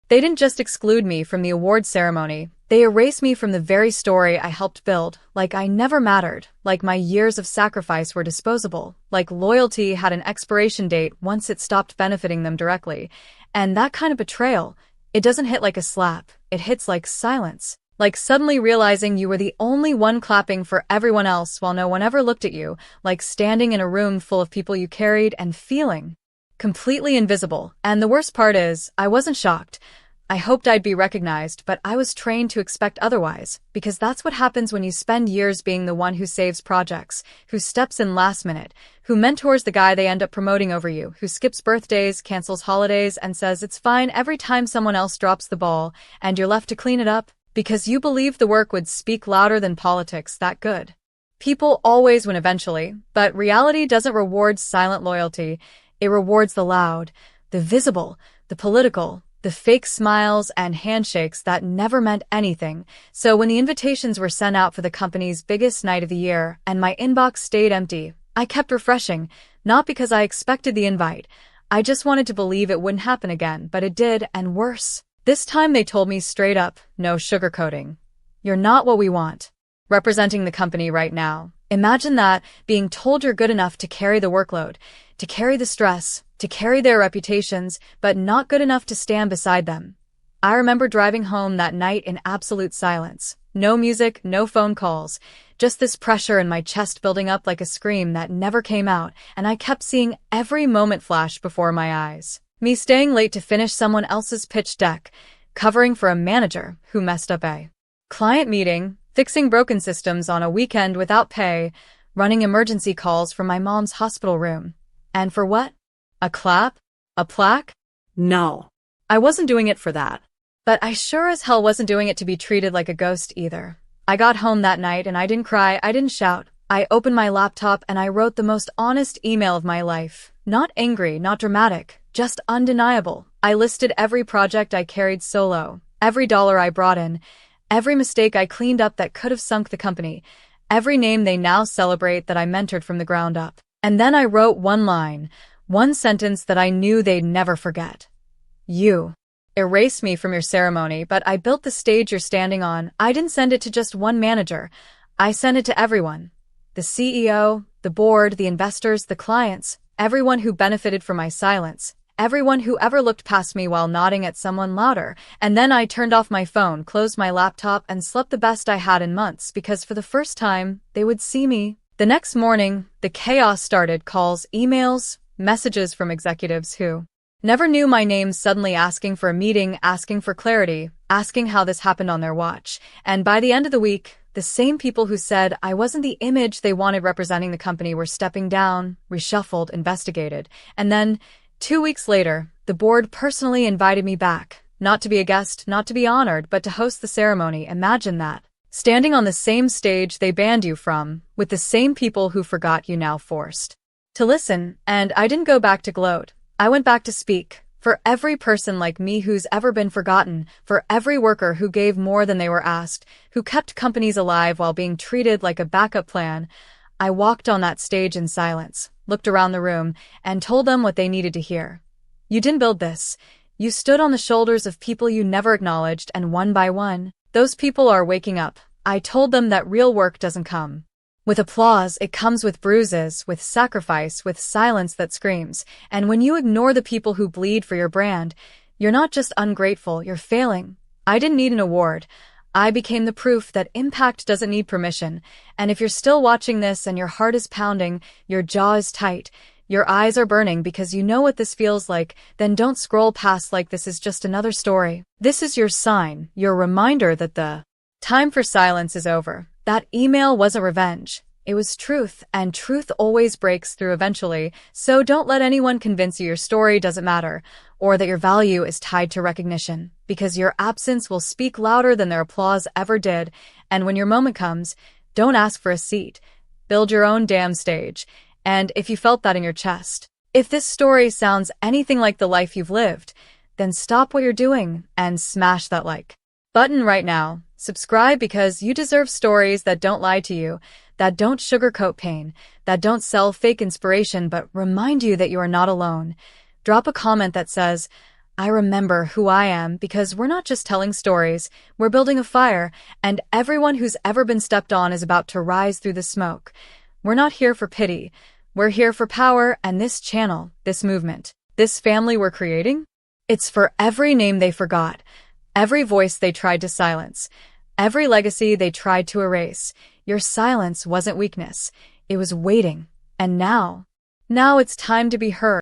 They didn't just exclude me from the award ceremony, they erased me from the very story I helped build, like I never mattered, like my years of sacrifice were disposable, like loyalty had an expiration date once it stopped benefiting them directly. And that kind of betrayal, it doesn't hit like a slap, it hits like silence. Like suddenly realizing you were the only one clapping for everyone else while no one ever looked at you, like standing in a room full of people you carried and feeling completely invisible. And the worst part is, I wasn't shocked. I hoped I'd be recognized, but I was trained to expect otherwise, because that's what happens when you spend years being the one who saves projects, who steps in last minute, who mentors the guy they end up promoting over you, who skips birthdays, cancels holidays, and says it's fine every time someone else drops the ball, and you're left to clean it up, because you believed the work would speak louder than politics that good. People always win eventually, but reality doesn't reward silent loyalty. It rewards the loud, the visible, the political, the fake smiles and handshakes that never meant anything. So when the invitations were sent out for the company's biggest night of the year and my inbox stayed empty, I kept refreshing, not because I expected the invite. I just wanted to believe it wouldn't happen again, but it did, and worse. This time they told me straight up, no sugarcoating. You're not what we want. Representing the company right now. Imagine that, being told you're good enough to carry the workload, to carry the stress, to carry their reputations, but not good enough to stand beside them. I remember driving home that night in absolute silence. No music, no phone calls, just this pressure in my chest building up like a scream that never came out, and I kept seeing every moment flash before my eyes. Me staying late to finish someone else's pitch deck, covering for a manager who messed up a client meeting, fixing broken systems on a weekend without pay, running emergency calls from my mom's hospital room. And for what? A clap? A plaque? No. I wasn't doing it for that. But I sure as hell wasn't doing it to be treated like a ghost either. I got home that night and I didn't cry, I didn't shout. I opened my laptop and I wrote the most honest email of my life. Not angry, not dramatic, just undeniable. I listed every project I carried solo, every dollar I brought in, every mistake I cleaned up that could have sunk the company, every name they now celebrate that I mentored from the ground up. And then I wrote one line, one sentence that I knew they'd never forget. You erased me from your ceremony, but I built the stage you're standing on. I didn't send it to just one manager. I sent it to everyone. The CEO, the board, the investors, the clients, everyone who benefited from my silence, everyone who ever looked past me while nodding at someone louder. And then I turned off my phone, closed my laptop, and slept the best I had in months because for the first time, they would see me. The next morning, the chaos started, calls, emails, messages from executives who never knew my name suddenly asking for a meeting, asking for clarity, asking how this happened on their watch. And by the end of the week, the same people who said I wasn't the image they wanted representing the company were stepping down, reshuffled, investigated. And then, 2 weeks later, the board personally invited me back, not to be a guest, not to be honored, but to host the ceremony. Imagine that. Standing on the same stage they banned you from, with the same people who forgot you now forced to listen. And I didn't go back to gloat. I went back to speak. For every person like me who's ever been forgotten, for every worker who gave more than they were asked, who kept companies alive while being treated like a backup plan, I walked on that stage in silence, looked around the room, and told them what they needed to hear. You didn't build this. You stood on the shoulders of people you never acknowledged, and one by one, those people are waking up. I told them that real work doesn't come with applause, it comes with bruises, with sacrifice, with silence that screams. And when you ignore the people who bleed for your brand, you're not just ungrateful, you're failing. I didn't need an award. I became the proof that impact doesn't need permission. And if you're still watching this and your heart is pounding, your jaw is tight, your eyes are burning because you know what this feels like, then don't scroll past like this is just another story. This is your sign, your reminder that the time for silence is over. That email wasn't revenge. It was truth, and truth always breaks through eventually, so don't let anyone convince you your story doesn't matter, or that your value is tied to recognition, because your absence will speak louder than their applause ever did, and when your moment comes, don't ask for a seat. Build your own damn stage. And if you felt that in your chest, if this story sounds anything like the life you've lived, then stop what you're doing and smash that like button right now. Subscribe because you deserve stories that don't lie to you, that don't sugarcoat pain, that don't sell fake inspiration but remind you that you are not alone. Drop a comment that says, I remember who I am because we're not just telling stories, we're building a fire, and everyone who's ever been stepped on is about to rise through the smoke. We're not here for pity. We're here for power, and this channel, this movement, this family we're creating, it's for every name they forgot, every voice they tried to silence, every legacy they tried to erase. Your silence wasn't weakness. It was waiting. And now it's time to be heard.